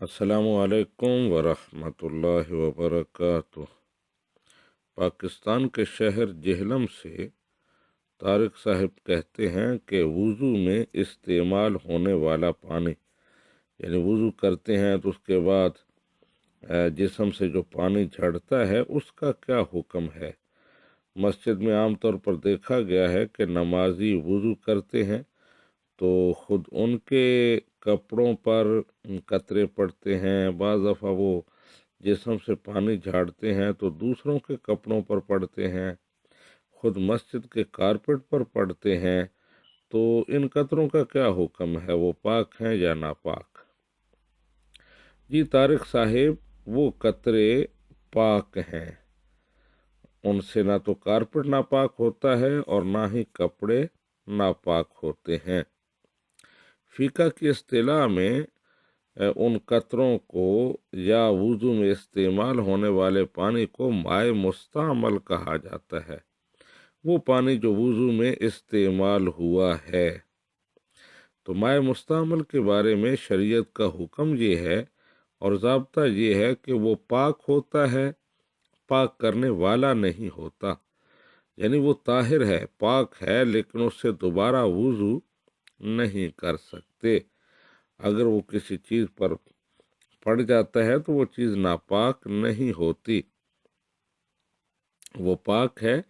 अस्सलामुअलैकुम वरहमतुल्लाहि वबरकातुह। पाकिस्तान के शहर जेहलम से तारिक साहब कहते हैं कि वुज़ू में इस्तेमाल होने वाला पानी, यानी वुज़ू करते हैं तो उसके बाद जिस्म से जो पानी झड़ता है उसका क्या हुक्म है। मस्जिद में आमतौर पर देखा गया है कि नमाजी वुज़ू करते हैं तो ख़ुद उनके कपड़ों पर कतरे पड़ते हैं, बाज़ दफ़ा वो जिस्म से पानी झाड़ते हैं तो दूसरों के कपड़ों पर पड़ते हैं, ख़ुद मस्जिद के कारपेट पर पड़ते हैं। तो इन कतरों का क्या हुक्म है, वो पाक हैं या नापाक। जी तारिक साहिब, वो कतरे पाक हैं, उनसे ना तो कारपेट नापाक होता है और ना ही कपड़े नापाक होते हैं। फ़िक़्ह की इस्तिलाह में उन कतरों को या वुज़ू में इस्तेमाल होने वाले पानी को माए मुस्तअमल कहा जाता है, वो पानी जो वुज़ू में इस्तेमाल हुआ है। तो माए मुस्तअमल के बारे में शरीयत का हुक्म ये है और ज़ाब्ता ये है कि वो पाक होता है, पाक करने वाला नहीं होता। यानी वो ताहिर है, पाक है, लेकिन उससे दोबारा वुज़ू नहीं कर सकते। अगर वो किसी चीज़ पर पड़ जाता है तो वो चीज़ नापाक नहीं होती, वो पाक है,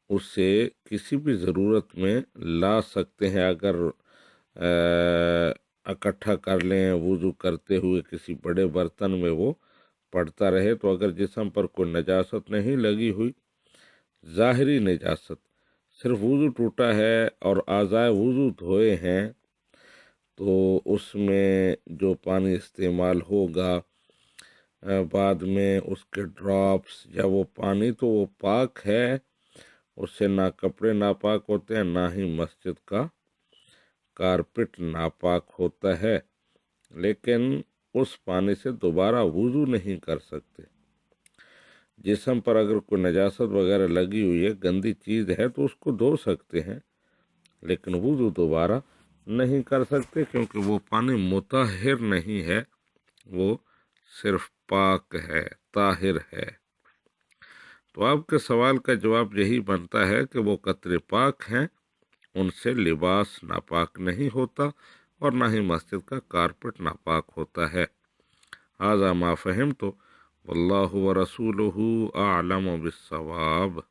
उससे किसी भी ज़रूरत में ला सकते हैं। अगर इकट्ठा कर लें वुज़ू करते हुए किसी बड़े बर्तन में वो पड़ता रहे तो अगर जिस्म पर कोई नजासत नहीं लगी हुई, ज़ाहिरी नजासत, सिर्फ वुज़ू टूटा है और आज़ाए वुज़ू धोए हैं, तो उसमें जो पानी इस्तेमाल होगा बाद में उसके ड्रॉप्स या वो पानी, तो वो पाक है, उससे ना कपड़े नापाक होते हैं, ना ही मस्जिद का कारपेट नापाक होता है। लेकिन उस पानी से दोबारा वुज़ू नहीं कर सकते। जिस्म पर अगर कोई नजासत वगैरह लगी हुई है, गंदी चीज़ है, तो उसको धो सकते हैं, लेकिन वुज़ू दोबारा नहीं कर सकते, क्योंकि वो पानी मुताहिर नहीं है, वो सिर्फ पाक है, ताहिर है। तो आपके सवाल का जवाब यही बनता है कि वो कतरे पाक हैं, उनसे लिबास नापाक नहीं होता और ना ही मस्जिद का कारपेट नापाक होता है। हाज़ा मा फ़हिम्तु वल्लाहु व रसूलुहु आलम बिस्सवाब।